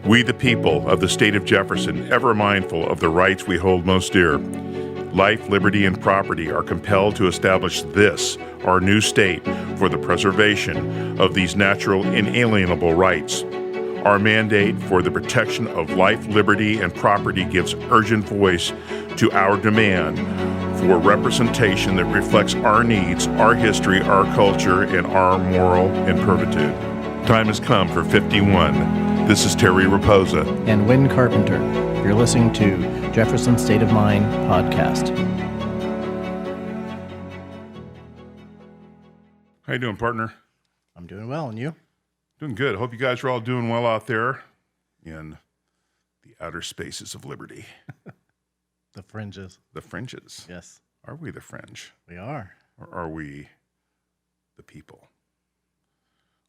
We the people of the state of Jefferson, ever mindful of the rights we hold most dear, life, liberty, and property, are compelled to establish this, our new state, for the preservation of these natural, inalienable rights. Our mandate for the protection of life, liberty, and property gives urgent voice to our demand for representation that reflects our needs, our history, our culture, and our moral impervitude. Time has come for 51. This is Terry Rapoza. And Wynn Carpenter. You're listening to Jefferson State of Mind podcast. How you doing, partner? I'm doing well, and you? Doing good. Hope you guys are all doing well out there in the outer spaces of liberty. The fringes. The fringes. Yes. Are we the fringe? We are. Or are we the people?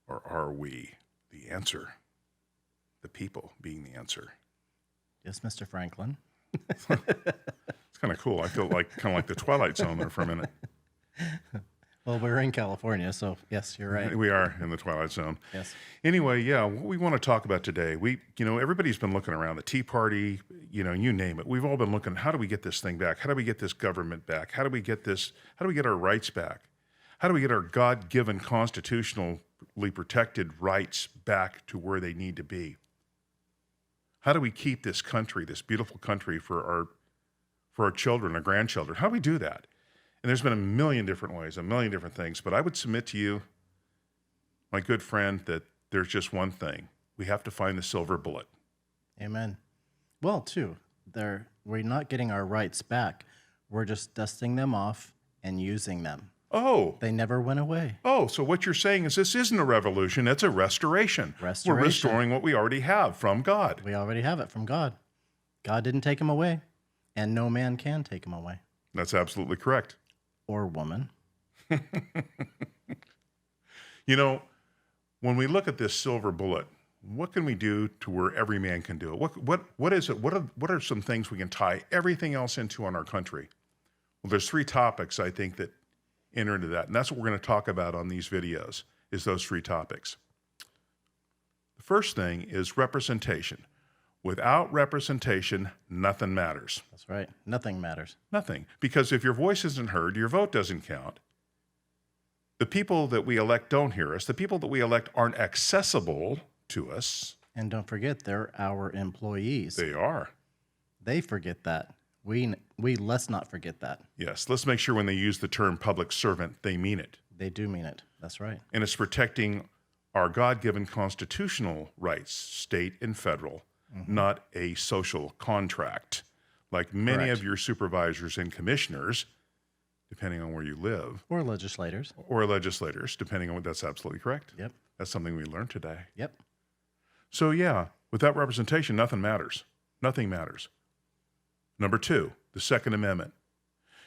Or are we the answer? The people being the answer. Yes, Mr. Franklin. It's kind of cool. I feel like kind of like the Twilight Zone there for a minute. Well, we're in California, so yes, you're right. We are in the Twilight Zone. Yes. Anyway, yeah, what we want to talk about today, everybody's been looking around, the Tea Party, you name it. We've all been looking, how do we get this thing back? How do we get this government back? How do we get our rights back? How do we get our God-given, constitutionally protected rights back to where they need to be? How do we keep this country, this beautiful country for our children, our grandchildren? How do we do that? And there's been a million different ways, a million different things, but I would submit to you, my good friend, that there's just one thing. We have to find the silver bullet. Amen. Well, we're not getting our rights back. We're just dusting them off and using them. Oh. They never went away. Oh, so what you're saying is this isn't a revolution, it's a restoration. Restoration. We're restoring what we already have from God. We already have it from God. God didn't take them away, and no man can take them away. That's absolutely correct. Or woman. When we look at this silver bullet, what can we do to where every man can do it? What is it? What are some things we can tie everything else into on our country? Well, there's three topics, I think, that enter into that. And that's what we're going to talk about on these videos, is those three topics. The first thing is representation. Without representation, nothing matters. That's right. Nothing matters. Nothing. Because if your voice isn't heard, your vote doesn't count. The people that we elect don't hear us. The people that we elect aren't accessible to us. And don't forget, they're our employees. They are. They forget that. We let's not forget that. Yes. Let's make sure when they use the term public servant, they mean it. They do mean it. That's right. And it's protecting our God-given constitutional rights, state and federal. Mm-hmm. Not a social contract, like many Correct. of your supervisors and commissioners, depending on where you live. Or legislators. Or legislators, depending on what, that's absolutely correct. Yep. That's something we learned today. Yep. So yeah, without representation, nothing matters. Nothing matters. Number two, the Second Amendment.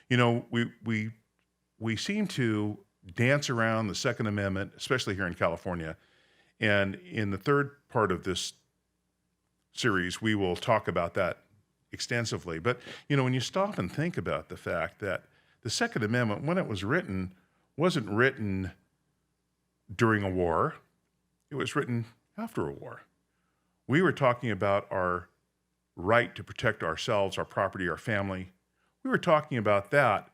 We seem to dance around the Second Amendment, especially here in California. And in the third part of this series, we will talk about that extensively. But, when you stop and think about the fact that the Second Amendment, when it was written, wasn't written during a war. It was written after a war. We were talking about our right to protect ourselves, our property, our family. We were talking about that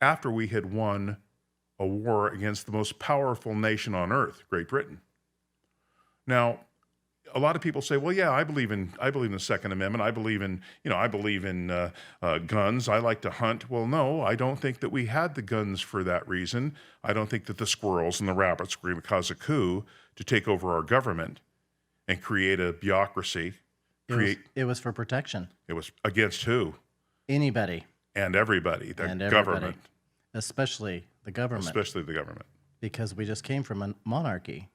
after we had won a war against the most powerful nation on earth, Great Britain. Now, a lot of people say, well, yeah, I believe in the Second Amendment. I believe in guns. I like to hunt. Well, no, I don't think that we had the guns for that reason. I don't think that the squirrels and the rabbits were going to cause a coup to take over our government and create a bureaucracy. It was for protection. It was against who? Anybody. And everybody. The government. Especially the government. Especially the government. Because we just came from a monarchy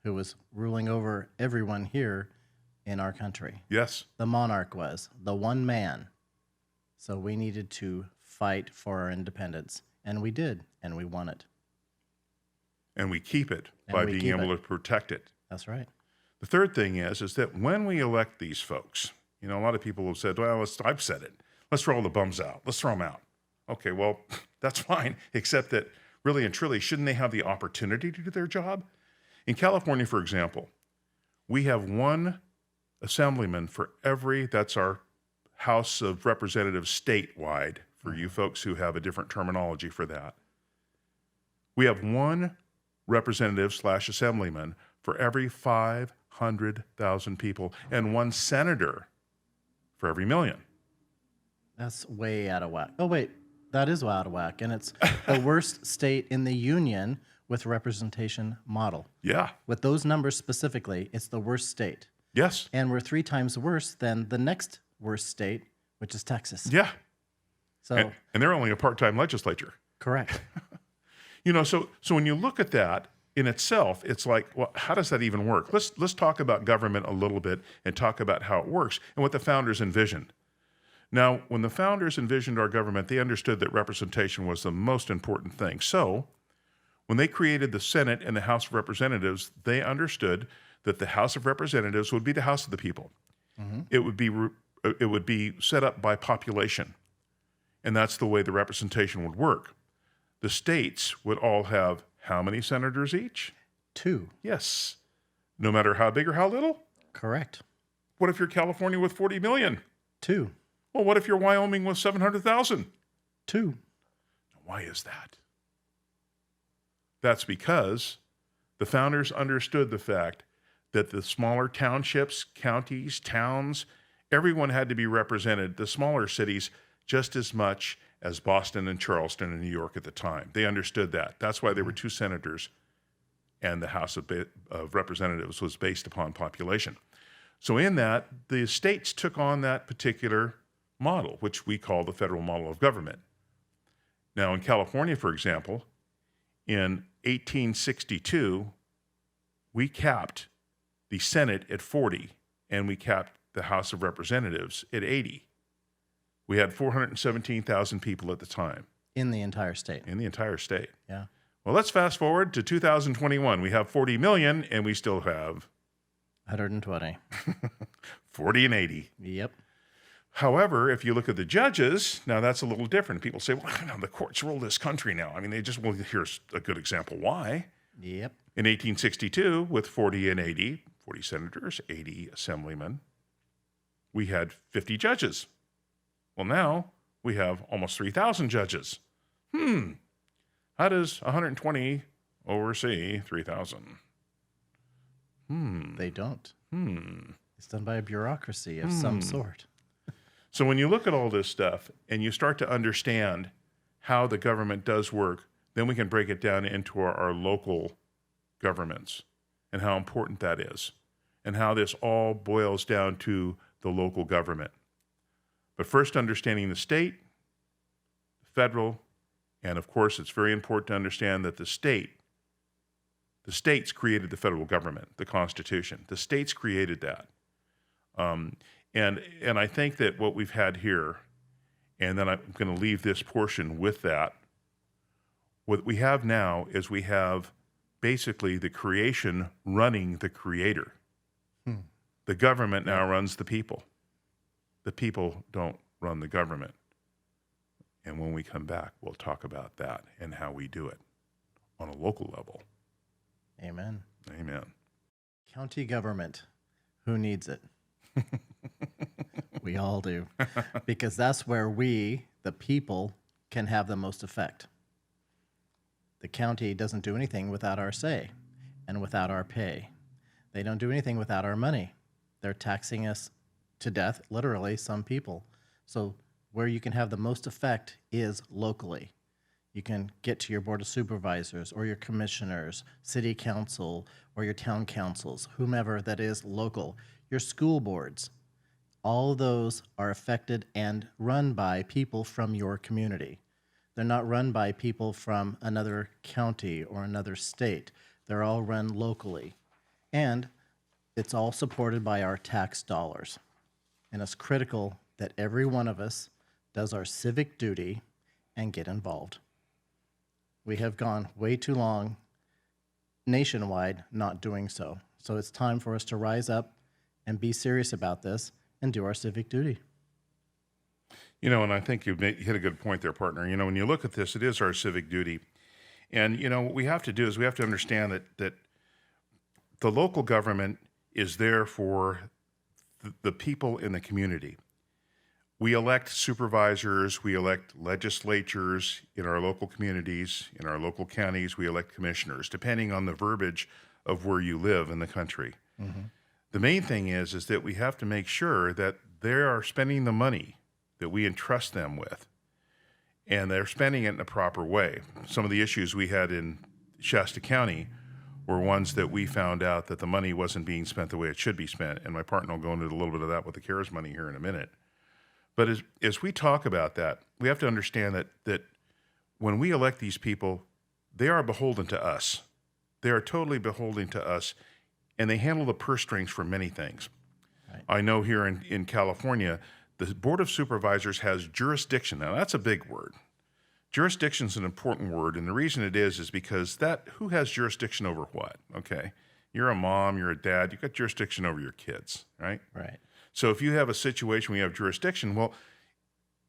who was ruling over everyone here in our country. Yes. The monarch was the one man. So we needed to fight for our independence. And we did. And we won it. And we keep it by being able to protect it. That's right. The third thing is that when we elect these folks, a lot of people have said, well, I've said it. Let's throw all the bums out. Let's throw them out. Okay, well, that's fine, except that really and truly, shouldn't they have the opportunity to do their job? In California, for example, We have one assemblyman for every, that's our House of Representatives statewide, for you folks who have a different terminology for that. We have one representative / assemblyman for every 500,000 people and one senator for every million. That's way out of whack. Oh, wait, that is out of whack. And it's the worst state in the union with representation model. Yeah. With those numbers specifically, it's the worst state. Yes. And we're 3 times worse than the next worst state, which is Texas. Yeah. So, and they're only a part-time legislature. correct. So when you look at that in itself, it's like, well, how does that even work? Let's talk about government a little bit and talk about how it works and what the founders envisioned. Now, when the founders envisioned our government, they understood that representation was the most important thing. So when they created the Senate and the House of Representatives, they understood that the House of Representatives would be the House of the people. Mm-hmm. It would be set up by population, and that's the way the representation would work. The states would all have how many senators each? 2. Yes. No matter how big or how little? Correct. What if you're California with 40 million? 2. Well, what if you're Wyoming with 700,000? 2. Why is that? That's because the founders understood the fact that the smaller townships, counties, towns, everyone had to be represented, the smaller cities, just as much as Boston and Charleston and New York at the time. They understood that. That's why there were 2 senators, and the House of Representatives was based upon population. So in that, the states took on that particular model, which we call the federal model of government. Now, in California, for example, in 1862, we capped the Senate at 40, and we capped the House of Representatives at 80. We had 417,000 people at the time. In the entire state. In the entire state. Yeah. Well, let's fast forward to 2021. We have 40 million, and we still have 120. 40 and 80. Yep. However, if you look at the judges, now that's a little different. People say, well, the courts rule this country now. I mean, well, here's a good example why. Yep. In 1862, with 40 and 80, 40 senators, 80 assemblymen, we had 50 judges. Well, now we have almost 3,000 judges. How does 120 oversee 3,000? They don't. It's done by a bureaucracy of some sort. So when you look at all this stuff and you start to understand how the government does work, then we can break it down into our local governments and how important that is and how this all boils down to the local government. But first, understanding the state, the federal, and of course, it's very important to understand that the states created the federal government, the Constitution. The states created that. And I think that what we've had here, and then I'm going to leave this portion with that, what we have now is we have basically the creation running the creator. The government now runs the people. The people don't run the government. And when we come back, we'll talk about that and how we do it on a local level. Amen. Amen. County government. Who needs it? We all do. Because that's where we, the people, can have the most effect. The county doesn't do anything without our say and without our pay. They don't do anything without our money. They're taxing us to death, literally, some people. So where you can have the most effect is locally. You can get to your board of supervisors or your commissioners, city council, or your town councils, whomever that is local, your school boards. All of those are affected and run by people from your community. They're not run by people from another county or another state. They're all run locally. And it's all supported by our tax dollars. And it's critical that every one of us does our civic duty and get involved. We have gone way too long nationwide not doing so. So it's time for us to rise up and be serious about this and do our civic duty. And I think you hit a good point there, partner. When you look at this, it is our civic duty. And, what we have to do is we have to understand that the local government is there for the people in the community. We elect supervisors, we elect legislatures in our local communities, in our local counties, we elect commissioners, depending on the verbiage of where you live in the country. The main thing is that we have to make sure that they are spending the money that we entrust them with, and they're spending it in a proper way. Some of the issues we had in Shasta County were ones that we found out that the money wasn't being spent the way it should be spent, and my partner will go into a little bit of that with the CARES money here in a minute. But as we talk about that, we have to understand that when we elect these people, they are beholden to us. They are totally beholden to us, and they handle the purse strings for many things. Right. I know here in California, the Board of Supervisors has jurisdiction. Now, that's a big word. Jurisdiction is an important word, and the reason it is because who has jurisdiction over what? Okay, you're a mom, you're a dad, you've got jurisdiction over your kids, right? Right. So if you have a situation where you have jurisdiction, well,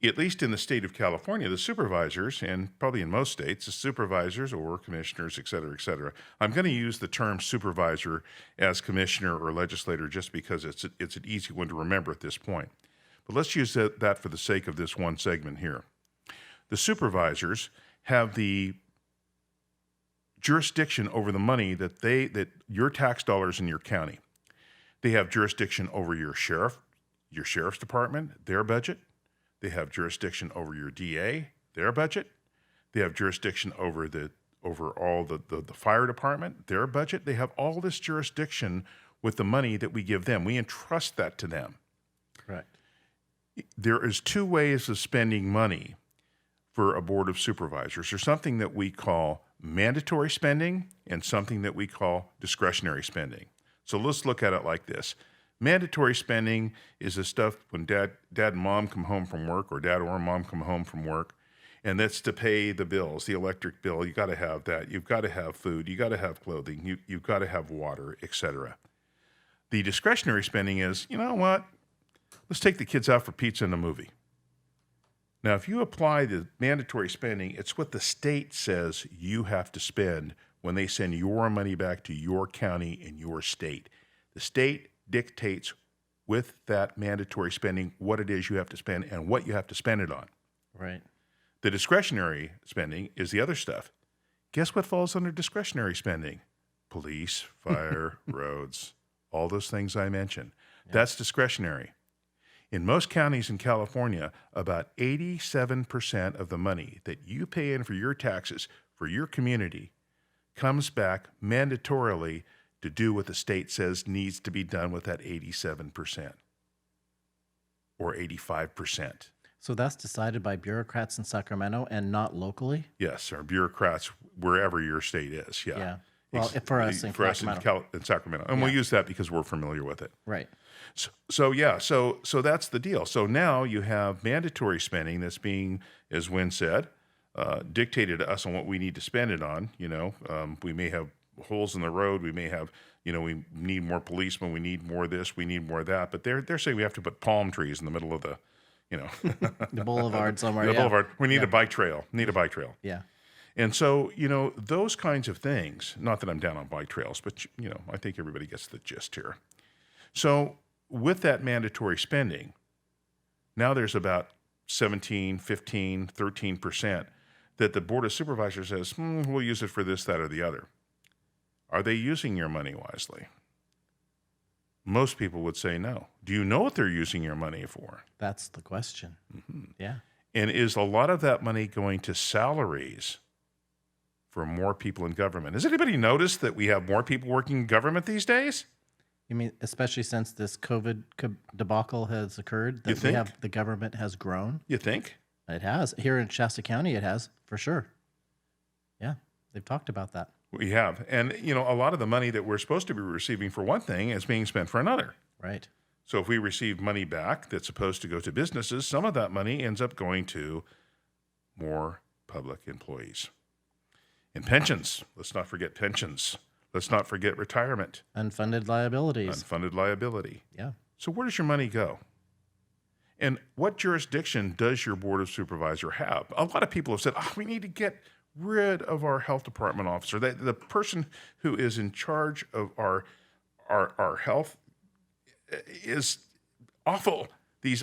at least in the state of California, the supervisors, and probably in most states, the supervisors or commissioners, et cetera, I'm going to use the term supervisor as commissioner or legislator just because it's an easy one to remember at this point. But let's use that for the sake of this one segment here. The supervisors have the jurisdiction over the money that your tax dollars in your county. They have jurisdiction over your sheriff's department, their budget. They have jurisdiction over your DA, their budget. They have jurisdiction over all the fire department, their budget. They have all this jurisdiction with the money that we give them. We entrust that to them. Correct. There is two ways of spending money for a board of supervisors. There's something that we call mandatory spending and something that we call discretionary spending. So let's look at it like this. Mandatory spending is the stuff when dad and mom come home from work, or dad or mom come home from work, and that's to pay the bills, the electric bill. You got to have that. You've got to have food. You got to have clothing. You've got to have water, etc. The discretionary spending is, you know what? Let's take the kids out for pizza and a movie. Now, if you apply the mandatory spending, it's what the state says you have to spend when they send your money back to your county and your state. The state dictates with that mandatory spending what it is you have to spend and what you have to spend it on. Right. The discretionary spending is the other stuff. Guess what falls under discretionary spending? Police, fire, roads, all those things I mentioned. Yeah. That's discretionary. In most counties in California, about 87% of the money that you pay in for your taxes for your community comes back mandatorily to do what the state says needs to be done with that 87% or 85%. So that's decided by bureaucrats in Sacramento and not locally? Yes, or bureaucrats wherever your state is. Yeah. Yeah. Well, for us in Sacramento. In Sacramento. And we'll use that because we're familiar with it. Right. So that's the deal. So now you have mandatory spending that's being, as Wynn said, dictated to us on what we need to spend it on. We may have holes in the road. We may have, we need more policemen. We need more this. We need more that. But they're saying we have to put palm trees in the middle of the, the boulevard somewhere. The boulevard. We need a bike trail. Yeah. And so, those kinds of things, not that I'm down on bike trails, but, I think everybody gets the gist here. So with that mandatory spending, now there's about 17, 15, 13% that the Board of Supervisors says, we'll use it for this, that, or the other. Are they using your money wisely? Most people would say no. Do you know what they're using your money for? That's the question. Mm-hmm. Yeah. And is a lot of that money going to salaries for more people in government? Has anybody noticed that we have more people working in government these days? You mean especially since this COVID debacle has occurred, that the government has grown? You think? It has. Here in Shasta County, it has, for sure. Yeah, they've talked about that. We have. And, a lot of the money that we're supposed to be receiving for one thing is being spent for another. Right. So if we receive money back that's supposed to go to businesses, some of that money ends up going to more public employees. And pensions. Let's not forget pensions. Let's not forget retirement. Unfunded liabilities. Unfunded liability. Yeah. So where does your money go? And what jurisdiction does your Board of Supervisors have? A lot of people have said, we need to get rid of our health department officer, the person who is in charge of our our health is awful.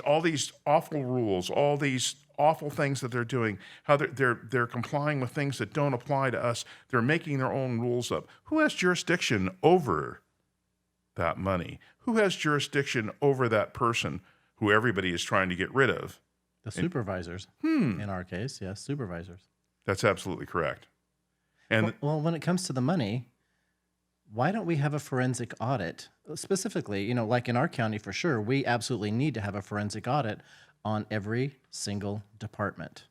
All these awful rules, all these awful things that they're doing, how they're complying with things that don't apply to us. They're making their own rules up. Who has jurisdiction over that money? Who has jurisdiction over that person who everybody is trying to get rid of? The supervisors. In our case, yes, supervisors. That's absolutely correct. And Well, when it comes to the money, why don't we have a forensic audit? Specifically, like in our county for sure, we absolutely need to have a forensic audit on every single department.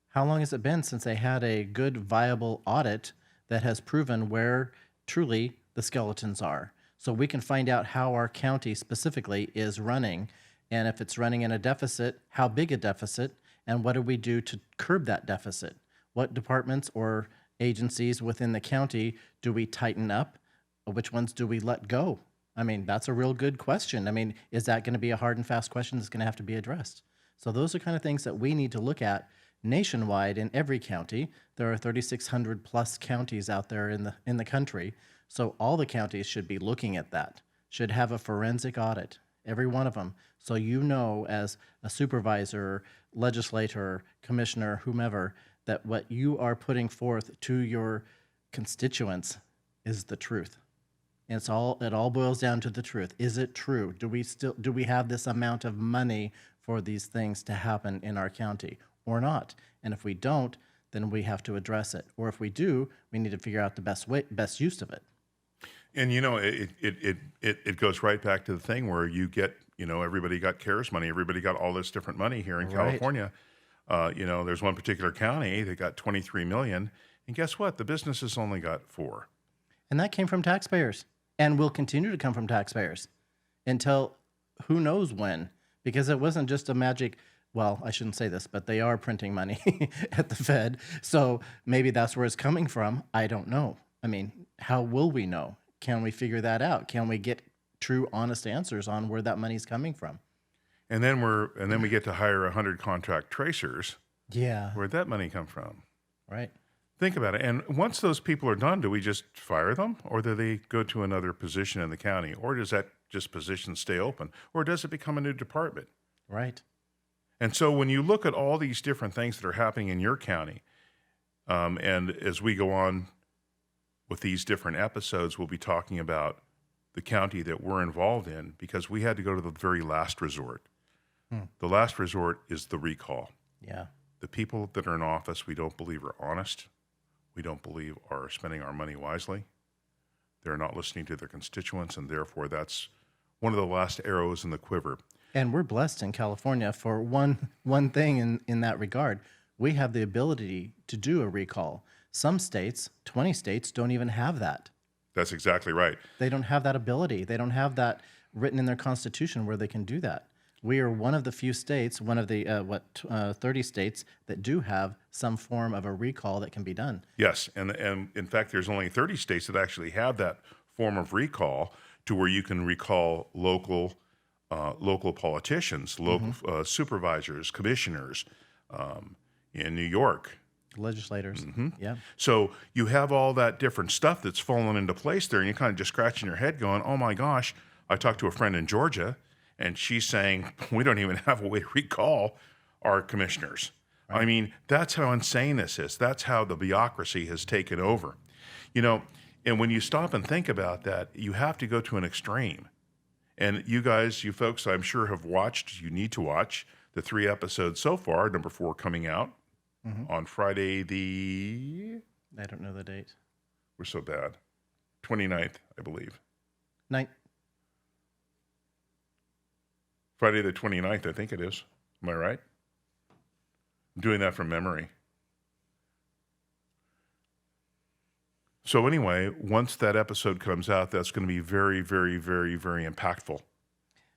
How long has it been since they had a good, viable audit that has proven where truly the skeletons are? So we can find out how our county specifically is running, and if it's running in a deficit, how big a deficit, and what do we do to curb that deficit? What departments or agencies within the county do we tighten up? Which ones do we let go? I mean, that's a real good question. I mean, is that going to be a hard and fast question that's going to have to be addressed? So those are kind of things that we need to look at nationwide in every county. There are 3,600 plus counties out there in the country. So all the counties should be looking at that, should have a forensic audit, every one of them. So as a supervisor, legislator, commissioner, whomever, that what you are putting forth to your constituents is the truth. And it all boils down to the truth. Is it true? Do we have this amount of money for these things to happen in our county or not? And if we don't, then we have to address it. Or if we do, we need to figure out the best use of it. And it goes right back to the thing where you get, everybody got CARES money, everybody got all this different money here in California. There's one particular county that got 23 million, and guess what? The businesses only got 4. And that came from taxpayers, and will continue to come from taxpayers until who knows when, because it wasn't just a magic. Well, I shouldn't say this, but they are printing money at the Fed, so maybe that's where it's coming from. I don't know. I mean, how will we know? Can we figure that out? Can we get true, honest answers on where that money's coming from? And then we get to hire 100 contract tracers. Yeah. Where'd that money come from? Right. Think about it. And once those people are done, do we just fire them, or do they go to another position in the county, or does that just position stay open, or does it become a new department? Right. And so when you look at all these different things that are happening in your county, and as we go on with these different episodes, we'll be talking about the county that we're involved in, because we had to go to the very last resort. The last resort is the recall. Yeah. The people that are in office, we don't believe are honest. We don't believe are spending our money wisely. They're not listening to their constituents, and therefore that's one of the last arrows in the quiver. And we're blessed in California for one thing in that regard. We have the ability to do a recall. Some states, 20 states, don't even have that. That's exactly right. They don't have that ability. They don't have that written in their constitution where they can do that. We are one of the few states, one of the 30 states that do have some form of a recall that can be done. Yes, and in fact, there's only 30 states that actually have that form of recall, to where you can recall local politicians, local supervisors, commissioners in New York. Legislators. Yeah. So you have all that different stuff that's fallen into place there, and you're kind of just scratching your head going, oh my gosh. I talked to a friend in Georgia, and she's saying, we don't even have a way to recall our commissioners. Right. I mean, that's how insane this is. That's how the bureaucracy has taken over. And when you stop and think about that, you have to go to an extreme. And you folks, I'm sure have watched, you need to watch the 3 episodes so far, number 4 coming out on Friday I don't know the date. We're so bad. 29th, I believe. Friday the 29th, I think it is. Am I right? I'm doing that from memory. So anyway, once that episode comes out, that's going to be very, very, very, very impactful.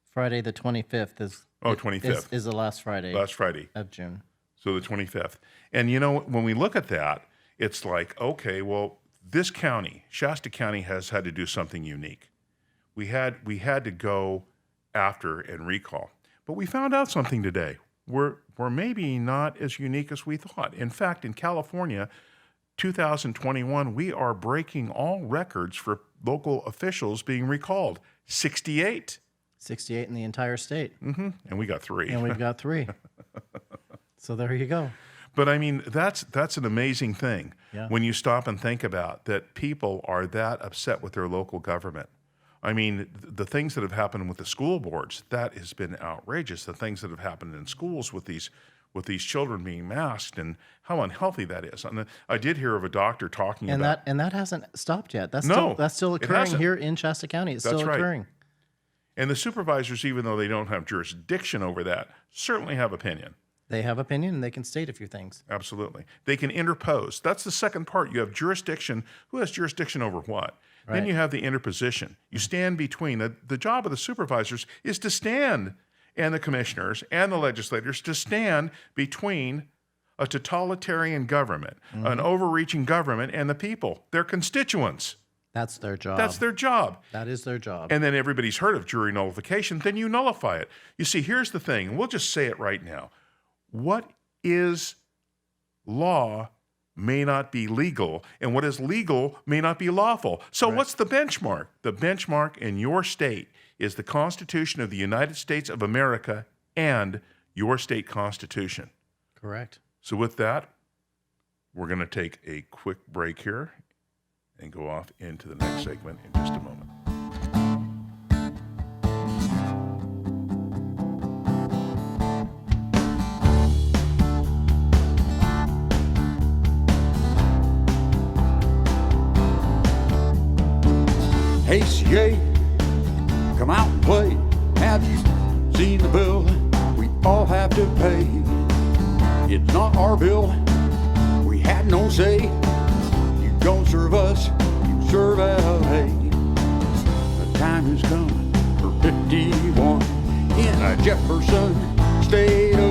Friday the 25th is... 25th. Is the last Friday. Last Friday. Of June. So the 25th. And when we look at that, it's like, okay, well, this county, Shasta County, has had to do something unique. We had to go after and recall. But we found out something today. We're maybe not as unique as we thought. In fact, in California, 2021, we are breaking all records for local officials being recalled. 68. 68 in the entire state. And we got 3. And we've got 3. So there you go. But I mean, that's an amazing thing Yeah. when you stop and think about that people are that upset with their local government. I mean, the things that have happened with the school boards, that has been outrageous. The things that have happened in schools with these children being masked and how unhealthy that is. And I did hear of a doctor talking about that hasn't stopped yet. That's No, still it occurring hasn't. here in Shasta County. It's That's still right. occurring. And the supervisors, even though they don't have jurisdiction over that, certainly have opinion. They have opinion and they can state a few things. Absolutely. They can interpose. That's the second part. You have jurisdiction. Who has jurisdiction over what? Then Right. you have the interposition. You stand between. The job of the supervisors is to stand, and the commissioners and the legislators to stand between a totalitarian government, an overreaching government, and the people, their constituents. That's their job. That's their job. That is their job. And then everybody's heard of jury nullification, then you nullify it. You see, here's the thing, and we'll just say it right now. What is law may not be legal, and what is legal may not be lawful. So what's the benchmark? The benchmark in your state is the Constitution of the United States of America and your state constitution. Correct. So with that, we're going to take a quick break here and go off into the next segment in just a moment. Hey, CA, come out and play. Have you seen the bill we all have to pay? It's not our bill, we had no say. You don't serve us, you serve LA. The time has come for 51 in Jefferson, state of